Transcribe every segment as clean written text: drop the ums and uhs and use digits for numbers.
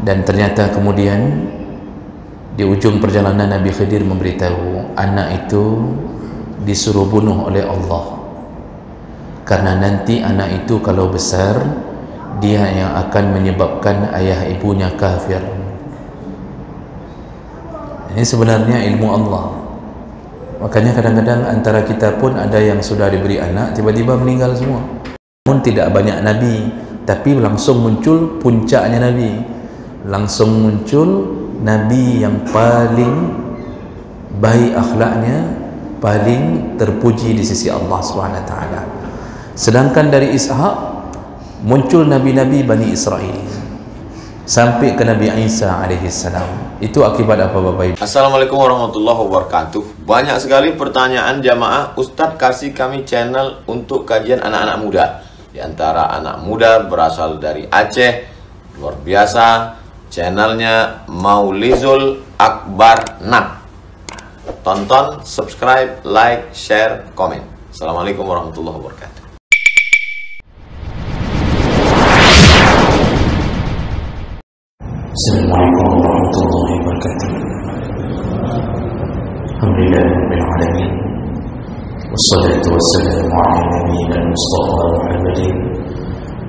Dan ternyata kemudian di ujung perjalanan Nabi Khidir memberitahu anak itu disuruh bunuh oleh Allah, karena nanti anak itu kalau besar dia yang akan menyebabkan ayah ibunya kafir. Ini sebenarnya ilmu Allah. Makanya kadang-kadang antara kita pun ada yang sudah diberi anak tiba-tiba meninggal semua. Namun tidak banyak Nabi, tapi langsung muncul puncaknya Nabi, langsung muncul Nabi yang paling baik akhlaknya, paling terpuji di sisi Allah SWT. Sedangkan dari Ishak muncul Nabi-Nabi Bani Israel sampai ke Nabi Isa alaihissalam. Itu akibat apa Bapak Ibu? Assalamualaikum warahmatullahi wabarakatuh. Banyak sekali pertanyaan jamaah, Ustadz kasih kami channel untuk kajian anak-anak muda. Di antara anak muda berasal dari Aceh, luar biasa. Channelnya Maulizul Akbar Nak. Tonton, subscribe, like, share, komen. Assalamualaikum warahmatullahi wabarakatuh. Assalamualaikum warahmatullahi wabarakatuh. Alhamdulillahirabbil alamin. Wassalatu wassalamu ala nabiyyina Mustafa Muhammadin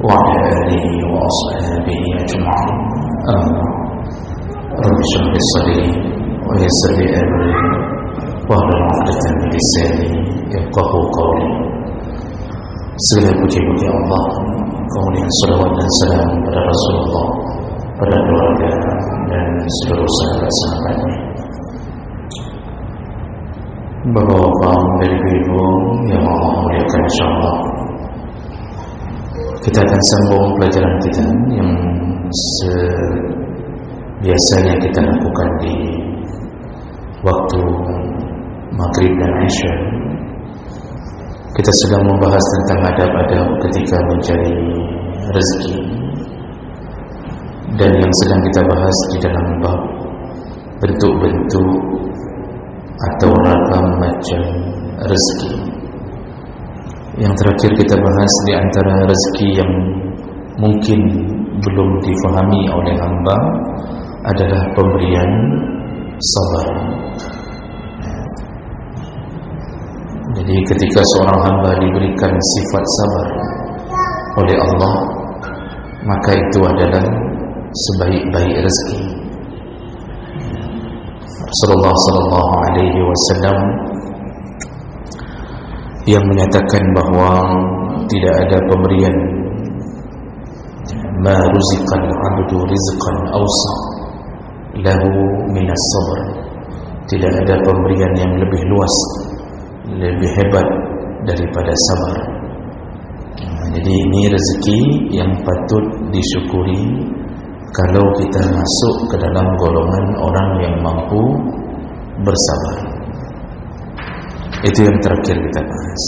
wa ala alihi wa ashabihi ajma'in. Rabbi shrah li sadri wa yassir li amri wahlul 'uqdatam min lisani yafqahu qawli. Segala puji bagi Allah, kemudian salawat dan salam pada Rasulullah, pada keluarga dan seluruh sahabat-sahabatnya. Bapak-bapak dari ibu yang Allah muliakan, insyaallah kita akan sambung pelajaran kita yang biasanya kita lakukan di waktu maghrib dan isya. Kita sedang membahas tentang adab-adab ketika mencari rezeki, dan yang sedang kita bahas di dalam bab bentuk-bentuk atau ragam macam rezeki. Yang terakhir kita bahas di antara rezeki yang mungkin belum difahami oleh hamba adalah pemberian sabar. Jadi ketika seorang hamba diberikan sifat sabar oleh Allah, maka itu adalah sebaik-baik rezeki. Rasulullah sallallahu alaihi wasallam yang menyatakan bahawa tidak ada pemberian ma ruziqal 'abdu rizqan awsa lahu minas sabr. Tidak ada pemberian yang lebih luas, lebih hebat daripada sabar. Jadi ini rezeki yang patut disyukuri kalau kita masuk ke dalam golongan orang yang mampu bersabar. Itu yang terakhir kita bahas.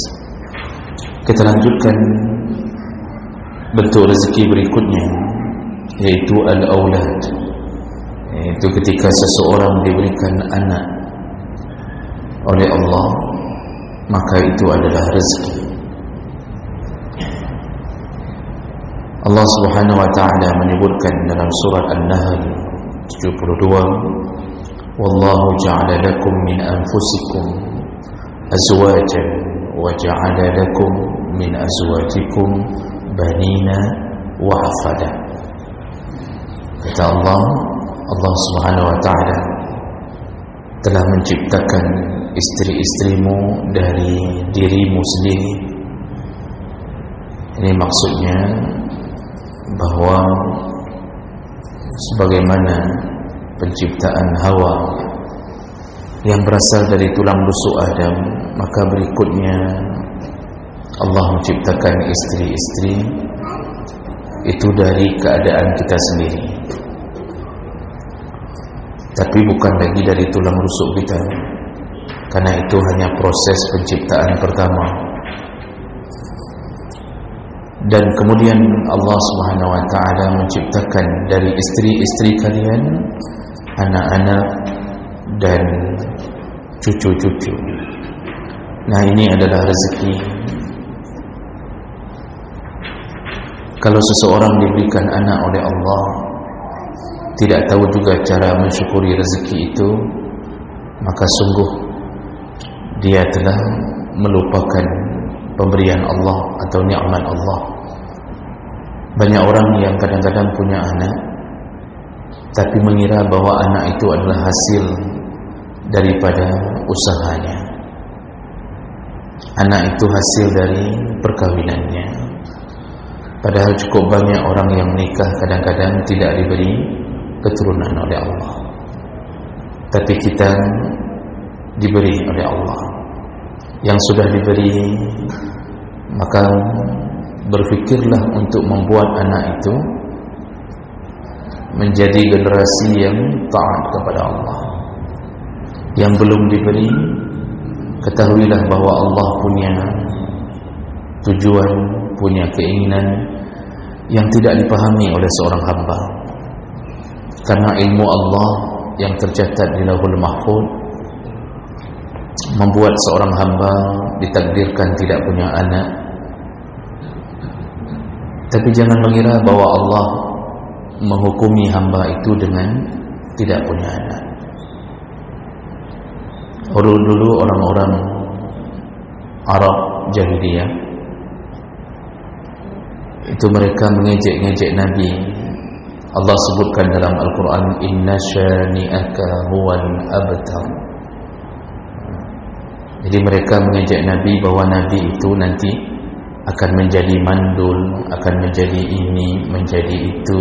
Kita lanjutkan bentuk rezeki berikutnya, yaitu al-aulad. Yaitu ketika seseorang diberikan anak oleh Allah, maka itu adalah rezeki. Allah Subhanahu wa taala menyebutkan dalam surat An-Nahl 72, "Wallahu ja'ala lakum min anfusikum azwajan wa ja'ala lakum min azwajikum banina wa hafada." Kata Allah, Allah Subhanahu wa taala telah menciptakan istri-istrimu dari dirimu sendiri. Ini maksudnya bahawa sebagaimana penciptaan Hawa yang berasal dari tulang rusuk Adam, maka berikutnya Allah menciptakan istri-istri itu dari keadaan kita sendiri, tapi bukan lagi dari tulang rusuk kita, karena itu hanya proses penciptaan pertama. Dan kemudian Allah Subhanahu wa taala menciptakan dari istri-istri kalian anak-anak dan cucu-cucu. Nah, ini adalah rezeki. Kalau seseorang diberikan anak oleh Allah, tidak tahu juga cara mensyukuri rezeki itu, maka sungguh dia telah melupakan pemberian Allah atau nikmat Allah. Banyak orang yang kadang-kadang punya anak tapi mengira bahwa anak itu adalah hasil daripada usahanya. Anak itu hasil dari perkahwinannya. Padahal cukup banyak orang yang menikah kadang-kadang tidak diberi keturunan oleh Allah, tapi kita diberi oleh Allah. Yang sudah diberi, maka berfikirlah untuk membuat anak itu menjadi generasi yang taat kepada Allah. Yang belum diberi, ketahuilah bahwa Allah punya tujuan, punya keinginan yang tidak dipahami oleh seorang hamba. Karena ilmu Allah yang tercatat di Lauhul Mahfuz membuat seorang hamba ditakdirkan tidak punya anak. Tapi jangan mengira bahwa Allah menghukumi hamba itu dengan tidak punya anak. Dulu orang-orang Arab jahiliyah itu mereka mengejek-ngejek Nabi. Allah sebutkan dalam Al-Quran, inna syani'aka huwal abtar. Jadi mereka mengejek Nabi bahwa Nabi itu nanti akan menjadi mandul, akan menjadi ini, menjadi itu.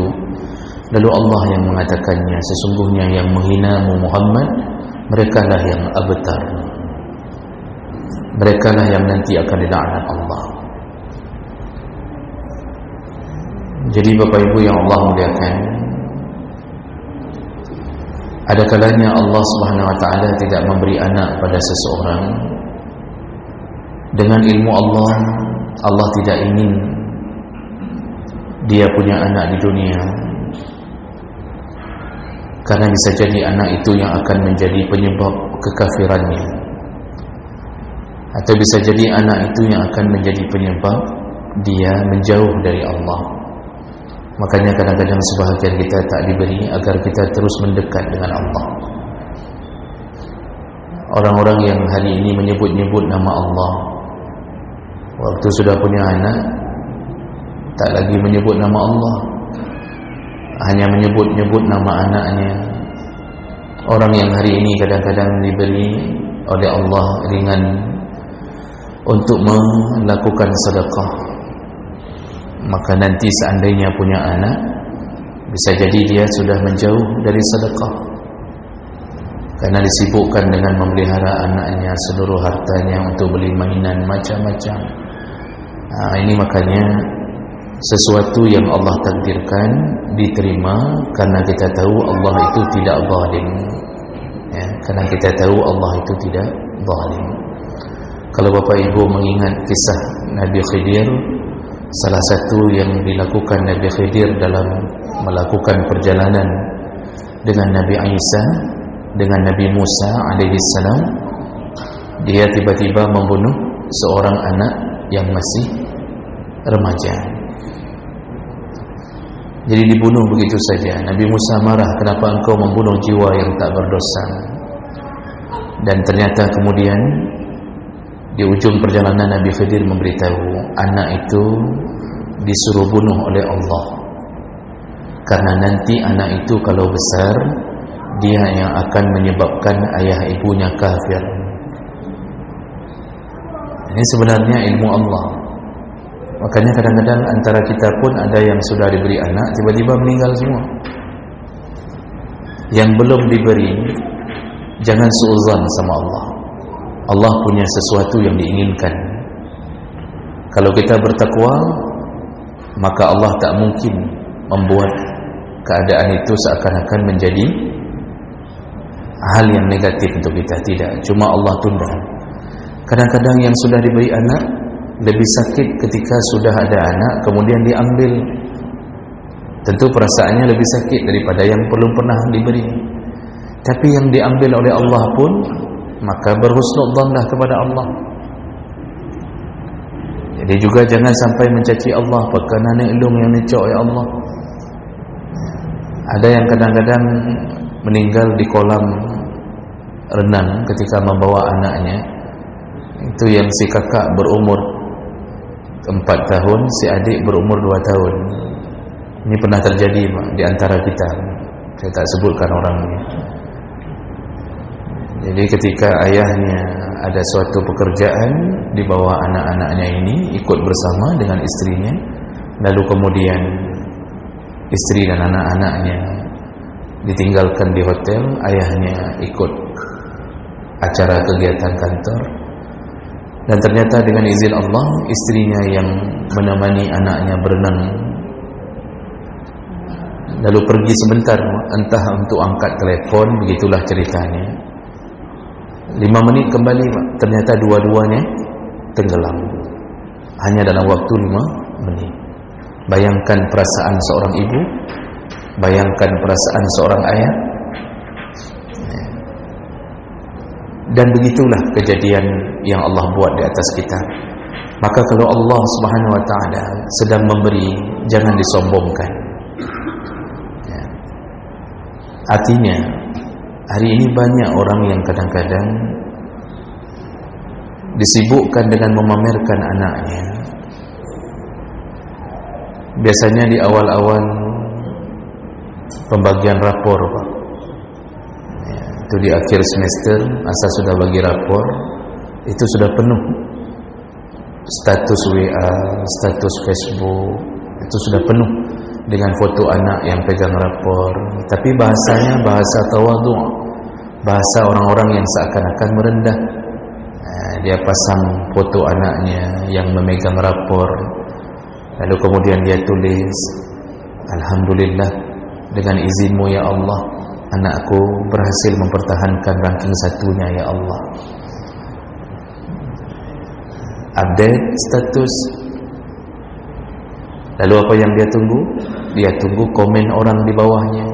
Lalu Allah yang mengatakannya, sesungguhnya yang menghinamu Muhammad, merekalah yang abtar, merekalah yang nanti akan dilaknat Allah. Jadi Bapak Ibu yang Allah muliakan, ada kalanya Allah Subhanahu wa taala tidak memberi anak pada seseorang dengan ilmu Allah. Allah tidak ingin dia punya anak di dunia, karena bisa jadi anak itu yang akan menjadi penyebab kekafirannya, atau bisa jadi anak itu yang akan menjadi penyebab dia menjauh dari Allah. Makanya kadang-kadang sebahagian kita tak diberi agar kita terus mendekat dengan Allah. Orang-orang yang hari ini menyebut-nyebut nama Allah, waktu sudah punya anak tak lagi menyebut nama Allah, hanya menyebut-nyebut nama anaknya. Orang yang hari ini kadang-kadang diberi oleh Allah ringan untuk melakukan sedekah, maka nanti seandainya punya anak, bisa jadi dia sudah menjauh dari sedekah karena disibukkan dengan memelihara anaknya, seluruh hartanya untuk beli mainan macam-macam. Ini makanya sesuatu yang Allah takdirkan diterima, karena kita tahu Allah itu tidak zalim, ya, karena kita tahu Allah itu tidak zalim. Kalau Bapak Ibu mengingat kisah Nabi Khidir, salah satu yang dilakukan Nabi Khidir dalam melakukan perjalanan dengan Nabi Isa, dengan Nabi Musa alaihi salam, dia tiba-tiba membunuh seorang anak yang masih remaja. Jadi dibunuh begitu saja. Nabi Musa marah, kenapa engkau membunuh jiwa yang tak berdosa? Dan ternyata kemudian di ujung perjalanan Nabi Khidir memberitahu, anak itu disuruh bunuh oleh Allah, karena nanti anak itu kalau besar, dia yang akan menyebabkan ayah ibunya kafir. Ini sebenarnya ilmu Allah. Makanya kadang-kadang antara kita pun ada yang sudah diberi anak, tiba-tiba meninggal semua. Yang belum diberi, jangan suuzan sama Allah. Allah punya sesuatu yang diinginkan. Kalau kita bertakwa, maka Allah tak mungkin membuat keadaan itu seakan-akan menjadi hal yang negatif untuk kita. Tidak, cuma Allah tunda. Kadang-kadang yang sudah diberi anak lebih sakit ketika sudah ada anak kemudian diambil. Tentu perasaannya lebih sakit daripada yang belum pernah diberi. Tapi yang diambil oleh Allah pun, maka berhusnudzanlah kepada Allah. Jadi juga jangan sampai mencaci Allah, perkara ilmu yang dicok oleh Allah. Ada yang kadang-kadang meninggal di kolam renang ketika membawa anaknya. Itu yang si kakak berumur 4 tahun, si adik berumur 2 tahun. Ini pernah terjadi di antara kita. Saya tak sebutkan orangnya. Jadi ketika ayahnya ada suatu pekerjaan, dibawa anak-anaknya ini ikut bersama dengan istrinya, lalu kemudian istri dan anak-anaknya ditinggalkan di hotel, ayahnya ikut acara kegiatan kantor, dan ternyata dengan izin Allah istrinya yang menemani anaknya berenang, lalu pergi sebentar entah untuk angkat telepon, begitulah ceritanya. 5 menit kembali, ternyata dua-duanya tenggelam hanya dalam waktu 5 menit. Bayangkan perasaan seorang ibu, bayangkan perasaan seorang ayah. Dan begitulah kejadian yang Allah buat di atas kita. Maka kalau Allah Subhanahu wa ta'ala sedang memberi, jangan disombongkan. Artinya hari ini banyak orang yang kadang-kadang disibukkan dengan memamerkan anaknya. Biasanya di awal-awal pembagian rapor, Pak. Itu di akhir semester, asal sudah bagi rapor, itu sudah penuh. Status WA, status Facebook, itu sudah penuh dengan foto anak yang pegang rapor. Tapi bahasanya bahasa tawadhu', bahasa orang-orang yang seakan-akan merendah. Dia pasang foto anaknya yang memegang rapor, lalu kemudian dia tulis, Alhamdulillah, dengan izinmu ya Allah, anakku berhasil mempertahankan ranking 1-nya ya Allah. Update status. Lalu apa yang dia tunggu? Dia tunggu komen orang di bawahnya.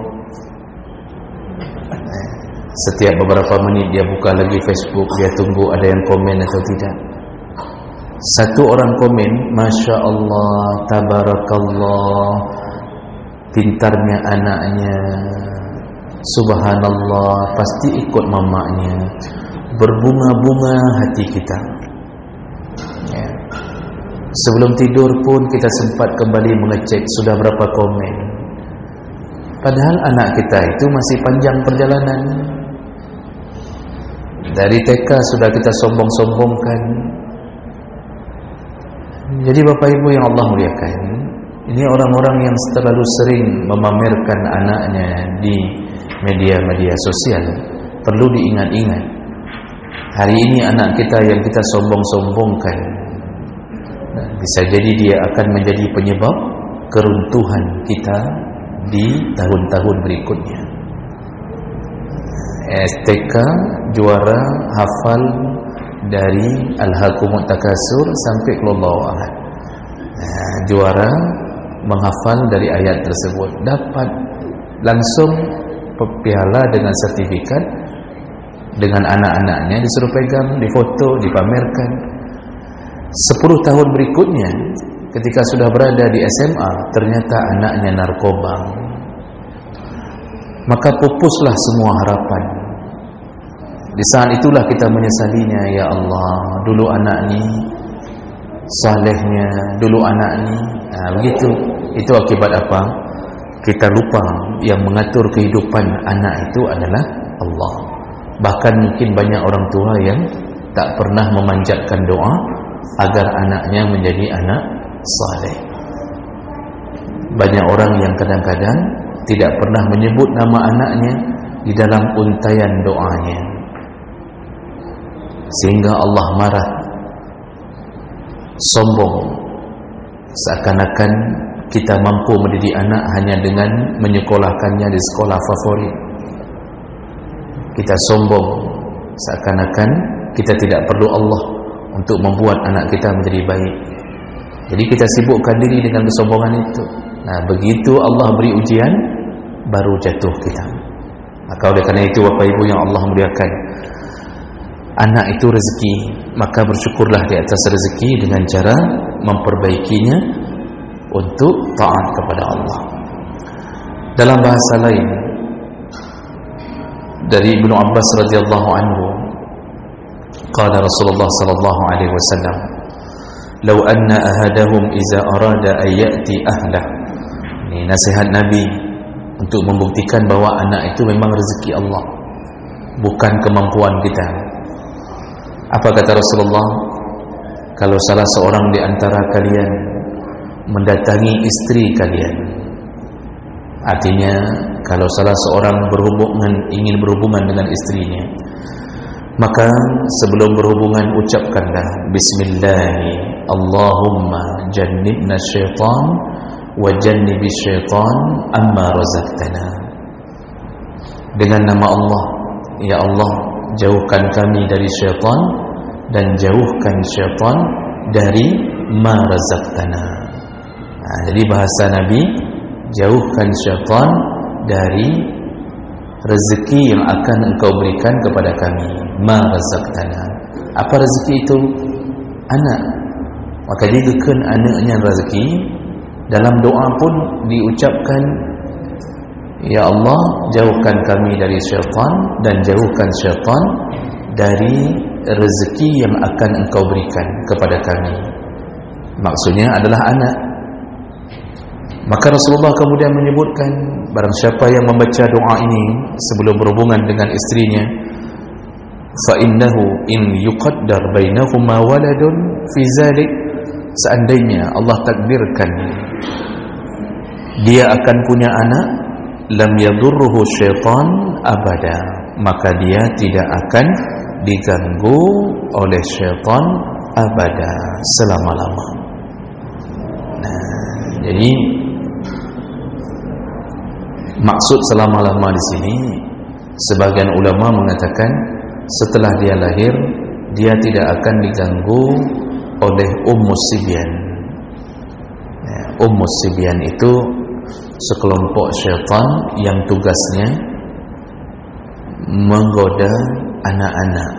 Setiap beberapa menit dia buka lagi Facebook, dia tunggu ada yang komen atau tidak. Satu orang komen, Masya Allah, Tabarakallah, pintarnya anaknya, Subhanallah, pasti ikut mamanya. Berbunga-bunga hati kita. Ya. Sebelum tidur pun kita sempat kembali mengecek sudah berapa komen. Padahal anak kita itu masih panjang perjalanan. Dari TK sudah kita sombong-sombongkan. Jadi Bapak Ibu yang Allah muliakan, ini orang-orang yang terlalu sering memamerkan anaknya di media-media sosial. Perlu diingat-ingat, hari ini anak kita yang kita sombong-sombongkan, bisa jadi dia akan menjadi penyebab keruntuhan kita di tahun-tahun berikutnya. STK juara hafal dari Al-Hakumut Takasur sampai Qulullahu Ahad. Juara menghafal dari ayat tersebut, dapat langsung piala dengan sertifikat, dengan anak-anaknya disuruh pegang, difoto, dipamerkan. 10 tahun berikutnya ketika sudah berada di SMA, ternyata anaknya narkoba. Maka pupuslah semua harapan. Di saat itulah kita menyesalinya, ya Allah, dulu anak ni salehnya, dulu anak ni begitu. Itu akibat apa? Kita lupa yang mengatur kehidupan anak itu adalah Allah. Bahkan mungkin banyak orang tua yang tak pernah memanjatkan doa agar anaknya menjadi anak saleh. Banyak orang yang kadang-kadang tidak pernah menyebut nama anaknya di dalam untayan doanya, sehingga Allah marah, sombong, seakan-akan kita mampu mendidik anak hanya dengan menyekolahkannya di sekolah favorit. Kita sombong, seakan-akan kita tidak perlu Allah untuk membuat anak kita menjadi baik. Jadi kita sibukkan diri dengan kesombongan itu. Nah, begitu Allah beri ujian, baru jatuh kita. Maka oleh karena itu Bapak Ibu yang Allah muliakan, anak itu rezeki, maka bersyukurlah di atas rezeki dengan cara memperbaikinya untuk taat kepada Allah. Dalam bahasa lain dari Ibnu Abbas radhiyallahu anhu, qala Rasulullah sallallahu alaihi wasallam, "Law anna ahadahum idza arada an ya'ti ahlah." Ini nasihat Nabi untuk membuktikan bahwa anak itu memang rezeki Allah, bukan kemampuan kita. Apa kata Rasulullah? Kalau salah seorang di antara kalian mendatangi istri kalian, artinya kalau salah seorang ingin berhubungan dengan istrinya, maka sebelum berhubungan ucapkanlah Bismillahi Allahumma jannibna syaitan wa jannibi syaitan amma razaqtana. Dengan nama Allah, ya Allah, jauhkan kami dari syaitan dan jauhkan syaitan dari ma razaqtana. Jadi bahasa Nabi, jauhkan syaitan dari rezeki yang akan engkau berikan kepada kami. Ma razaqtana. Apa rezeki itu? Anak. Maka jadikan anaknya rezeki. Dalam doa pun diucapkan, ya Allah, jauhkan kami dari syaitan dan jauhkan syaitan dari rezeki yang akan engkau berikan kepada kami. Maksudnya adalah anak. Maka Rasulullah kemudian menyebutkan, barang siapa yang membaca doa ini sebelum berhubungan dengan istrinya, fa innahu in yuqaddar bainahuma waladun fi zalik, seandainya Allah takdirkan dia akan punya anak, lam yadurruhu syaitan abada, maka dia tidak akan diganggu oleh syaitan abada, selama-lama. Jadi maksud selama-lama di sini, sebagian ulama mengatakan setelah dia lahir dia tidak akan diganggu oleh Ummus Sibyan. Ummus Sibyan itu sekelompok syaitan yang tugasnya menggoda anak-anak.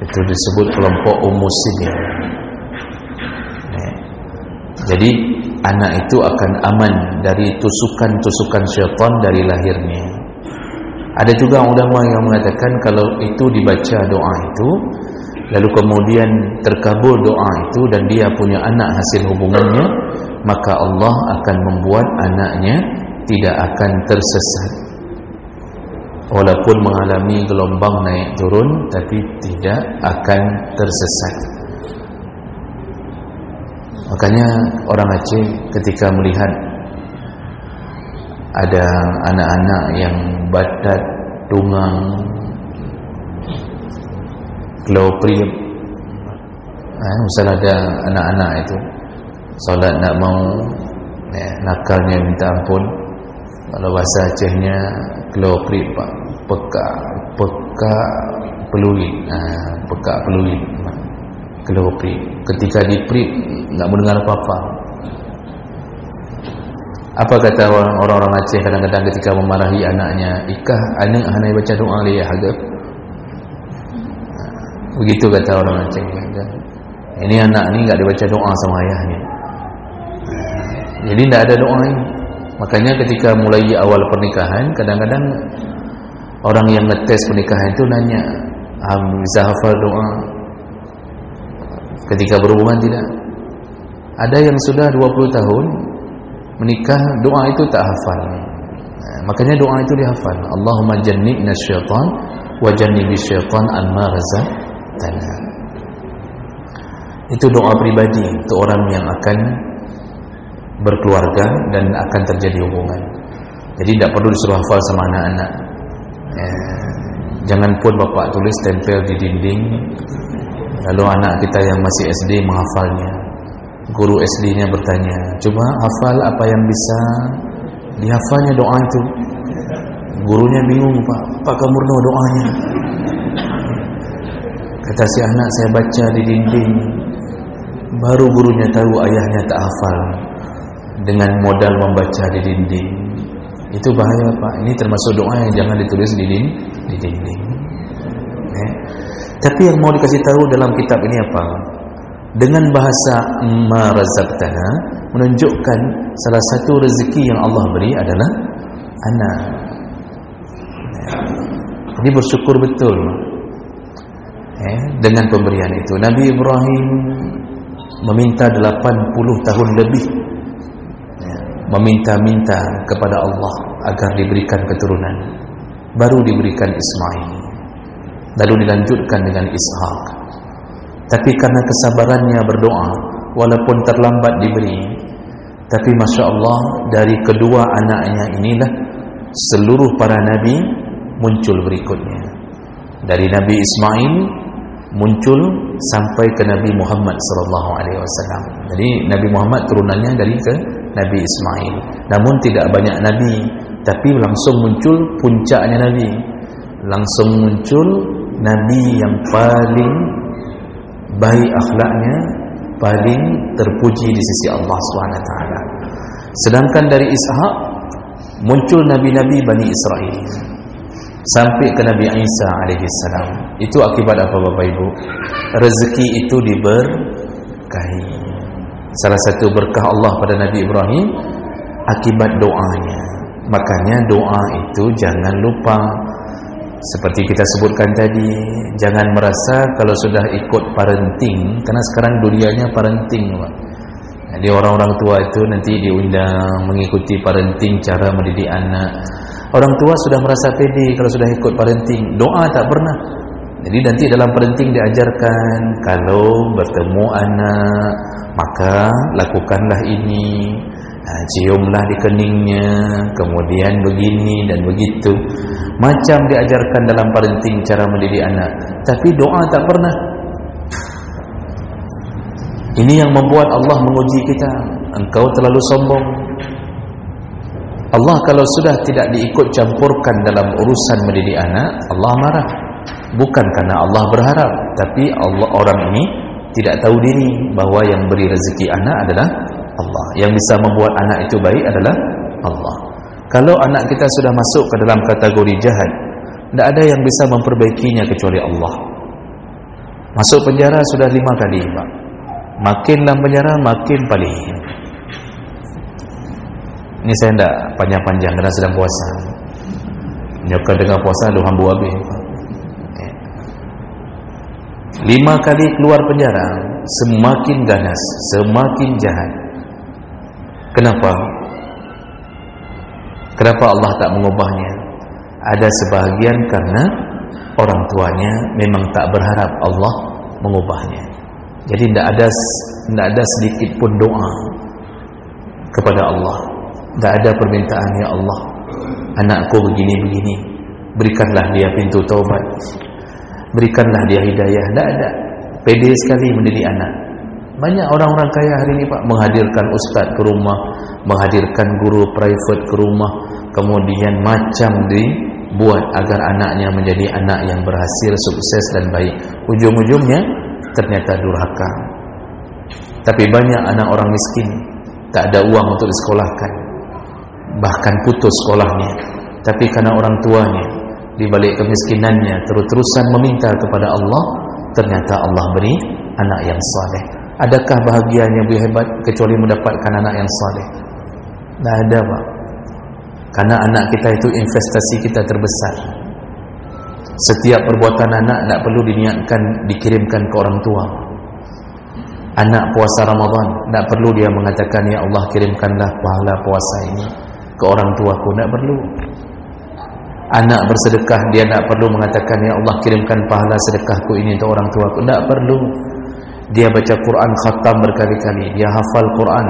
Itu disebut kelompok Ummus Sibyan. Jadi anak itu akan aman dari tusukan-tusukan syaitan dari lahirnya. Ada juga ulama yang mengatakan kalau itu dibaca doa itu, lalu kemudian terkabul doa itu dan dia punya anak hasil hubungannya, maka Allah akan membuat anaknya tidak akan tersesat. Walaupun mengalami gelombang naik turun, tapi tidak akan tersesat. Makanya orang Aceh ketika melihat ada anak-anak yang badat, tungang, keloprit, misalnya ada anak-anak itu solat nak mau, nakalnya minta ampun. Kalau bahasa Acehnya keloprit, pak, pekak peluit, pekak peluit, keloprit. Ketika diprit tak mendengar apa-apa. Apa kata orang-orang Aceh kadang-kadang ketika memarahi anaknya, ikah anak hanai baca doa liya haga. Begitu kata orang Aceh. Ini anak ni enggak dibaca doa sama ayahnya. Jadi tidak ada doa ini. Makanya ketika mulai awal pernikahan, kadang-kadang orang yang ngetes pernikahan itu nanya, bisa hafal doa? Ketika berhubungan tidak. Ada yang sudah 20 tahun menikah, doa itu tak hafal. Makanya doa itu dihafal. Allahumma jannibna syaitan wa jannibi syaitan amma razaqtana. Itu doa pribadi untuk orang yang akan berkeluarga dan akan terjadi hubungan. Jadi tidak perlu disuruh hafal sama anak-anak. Jangan pun bapak tulis tempel di dinding, lalu anak kita yang masih SD menghafalnya. Guru SD-nya bertanya, coba hafal apa yang bisa dihafalnya doa itu. Gurunya bingung, Pak, apakah murno doanya? Kata si anak, saya baca di dinding. Baru gurunya tahu ayahnya tak hafal dengan modal membaca di dinding. Itu bahaya, Pak. Ini termasuk doa yang jangan ditulis di dinding. Tapi yang mau dikasih tahu dalam kitab ini apa? Dengan bahasa ma razaqtana menunjukkan salah satu rezeki yang Allah beri adalah anak. Jadi bersyukur betul dengan pemberian itu. Nabi Ibrahim meminta 80 tahun lebih, meminta-minta kepada Allah agar diberikan keturunan, baru diberikan Ismail, lalu dilanjutkan dengan Ishak. Tapi karena kesabarannya berdoa, walaupun terlambat diberi, tapi Masya Allah, dari kedua anaknya inilah seluruh para nabi muncul berikutnya. Dari Nabi Ismail muncul sampai ke Nabi Muhammad SAW. Jadi Nabi Muhammad turunannya dari ke Nabi Ismail. Namun tidak banyak nabi, tapi langsung muncul puncaknya nabi. Langsung muncul nabi yang paling baik akhlaknya, paling terpuji di sisi Allah SWT. Sedangkan dari Ishak muncul nabi-nabi Bani Israel sampai ke Nabi Isa alaihissalam. Itu akibat apa Bapak Ibu? Rezeki itu diberkahi. Salah satu berkah Allah pada Nabi Ibrahim akibat doanya. Makanya doa itu jangan lupa. Seperti kita sebutkan tadi, jangan merasa kalau sudah ikut parenting, karena sekarang dunianya parenting, Pak. Jadi orang-orang tua itu nanti diundang mengikuti parenting, cara mendidik anak. Orang tua sudah merasa pede kalau sudah ikut parenting, doa tak pernah. Jadi nanti dalam parenting diajarkan, kalau bertemu anak maka lakukanlah ini, ciumlah di keningnya, kemudian begini dan begitu. Macam diajarkan dalam parenting cara mendidik anak, tapi doa tak pernah. Ini yang membuat Allah menguji kita. Engkau terlalu sombong. Allah kalau sudah tidak diikut campurkan dalam urusan mendidik anak, Allah marah. Bukan karena Allah berharap, tapi Allah, orang ini tidak tahu diri bahwa yang beri rezeki anak adalah Allah. Yang bisa membuat anak itu baik adalah Allah. Kalau anak kita sudah masuk ke dalam kategori jahat, tidak ada yang bisa memperbaikinya kecuali Allah. Masuk penjara sudah 5 kali, Pak. Makin dalam penjara makin paling. Ini saya tidak panjang-panjang karena sedang puasa. Nyokap dengan puasa lu hambu habis. 5 kali keluar penjara, semakin ganas, semakin jahat. Kenapa? Kenapa Allah tak mengubahnya? Ada sebahagian karena orang tuanya memang tak berharap Allah mengubahnya. Jadi tidak ada sedikit pun doa kepada Allah. Tidak ada permintaan, ya Allah, anakku begini-begini, berikanlah dia pintu taubat, berikanlah dia hidayah. Tidak ada. Pede sekali mendidik anak. Banyak orang-orang kaya hari ini, Pak, menghadirkan ustaz ke rumah, menghadirkan guru private ke rumah, kemudian macam dibuat agar anaknya menjadi anak yang berhasil, sukses dan baik. Ujung-ujungnya ternyata durhaka. Tapi banyak anak orang miskin tak ada uang untuk disekolahkan, bahkan putus sekolahnya, tapi karena orang tuanya di balik kemiskinannya terus-terusan meminta kepada Allah, ternyata Allah beri anak yang saleh. Adakah bahagia yang lebih hebat kecuali mendapatkan anak yang saleh? Tidak ada, Pak. Karena anak kita itu investasi kita terbesar. Setiap perbuatan anak tidak perlu diniatkan dikirimkan ke orang tua. Anak puasa Ramadan tidak perlu dia mengatakan, ya Allah kirimkanlah pahala puasa ini ke orang tuaku. Tidak perlu. Anak bersedekah, dia tidak perlu mengatakan, ya Allah kirimkan pahala sedekahku ini untuk orang tuaku. Tidak perlu. Dia baca Quran khatam berkali-kali, dia hafal Quran,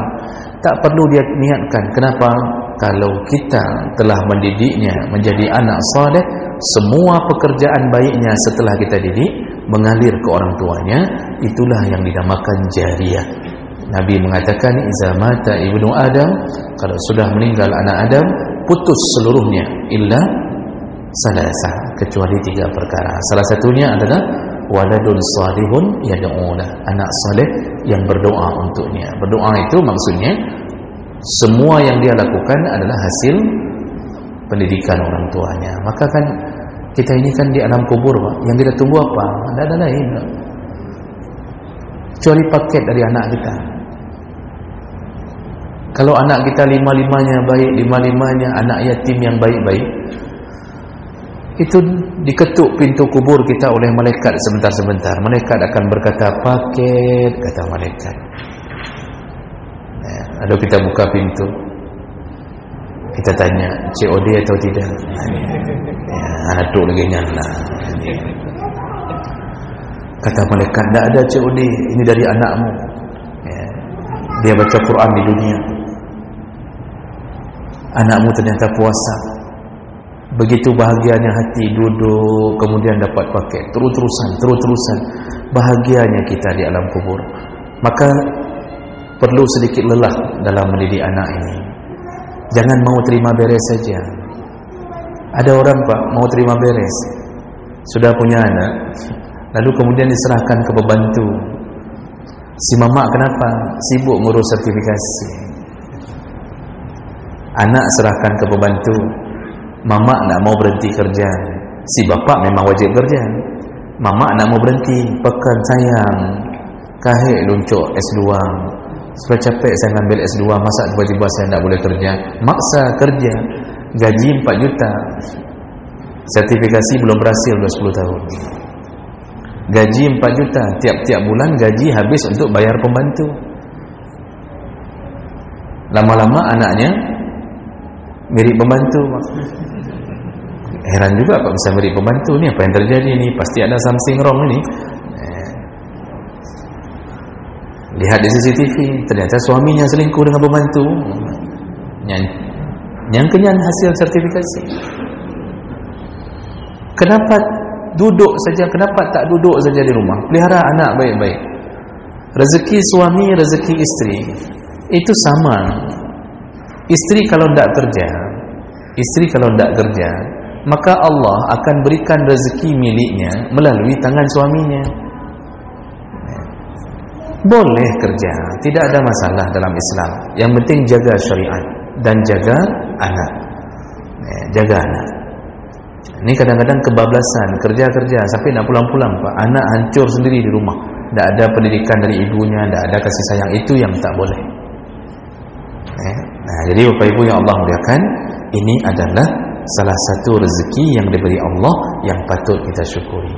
tak perlu dia niatkan. Kenapa? Kalau kita telah mendidiknya menjadi anak saleh, semua pekerjaan baiknya setelah kita didik mengalir ke orang tuanya. Itulah yang dinamakan jariyah. Nabi mengatakan, iza mata ibnu Adam, kalau sudah meninggal anak Adam, putus seluruhnya illa salasah, kecuali 3 perkara. Salah satunya adalah waladun salihun yad'ulah, anak saleh yang berdoa untuknya. Berdoa itu maksudnya semua yang dia lakukan adalah hasil pendidikan orang tuanya. Maka kan kita ini kan di alam kubur, Pak, yang kita tunggu apa? Tidak ada lain, kecuali paket dari anak kita. Kalau anak kita lima-limanya baik, lima-limanya anak yatim yang baik-baik, itu diketuk pintu kubur kita oleh malaikat sebentar-sebentar. Malaikat akan berkata, paket, kata malaikat. Lalu kita buka pintu, kita tanya, COD atau tidak? Anak duduk lagi nyala. Kata malaikat, tak ada COD, ini dari anakmu. Dia baca Quran di dunia. Anakmu ternyata puasa. Begitu bahagianya hati, duduk, kemudian dapat paket. Terus-terusan. Bahagianya kita di alam kubur. Maka perlu sedikit lelah dalam mendidik anak ini. Jangan mau terima beres saja. Ada orang Pak, mau terima beres, sudah punya anak, lalu kemudian diserahkan ke pembantu. Si mama kenapa? Sibuk ngurus sertifikasi. Anak serahkan ke pembantu. Mama nak mau berhenti kerja. Si bapak memang wajib kerja. Mama nak mau berhenti, pekan sayang, kahek luncuk S2. Sudah capek saya ngambil S2, masa tiba-tiba saya tak boleh kerja. Maksa kerja, gaji 4 juta, sertifikasi belum berhasil sudah 10 tahun. Gaji 4 juta, tiap-tiap bulan gaji habis untuk bayar pembantu. Lama-lama anaknya mirip pembantu. Heran juga Pak bisa mirip pembantu. Ni apa yang terjadi ni? Pasti ada something wrong ini. Lihat di CCTV, ternyata suaminya selingkuh dengan pembantu. Yang hasil sertifikasi. Kenapa duduk saja? Kenapa tak duduk saja di rumah? Pelihara anak baik-baik. Rezeki suami, rezeki istri itu sama. Istri kalau tidak kerja, maka Allah akan berikan rezeki miliknya melalui tangan suaminya. Boleh kerja, tidak ada masalah dalam Islam. Yang penting jaga syariat dan jaga anak. Jaga anak. Ini kadang-kadang kebablasan, kerja sampai nak pulang-pulang Pak, anak hancur sendiri di rumah. Tak ada pendidikan dari ibunya, tak ada kasih sayang. Itu yang tak boleh. Nah, jadi Bapak Ibu yang Allah muliakan, ini adalah salah satu rezeki yang diberi Allah yang patut kita syukuri.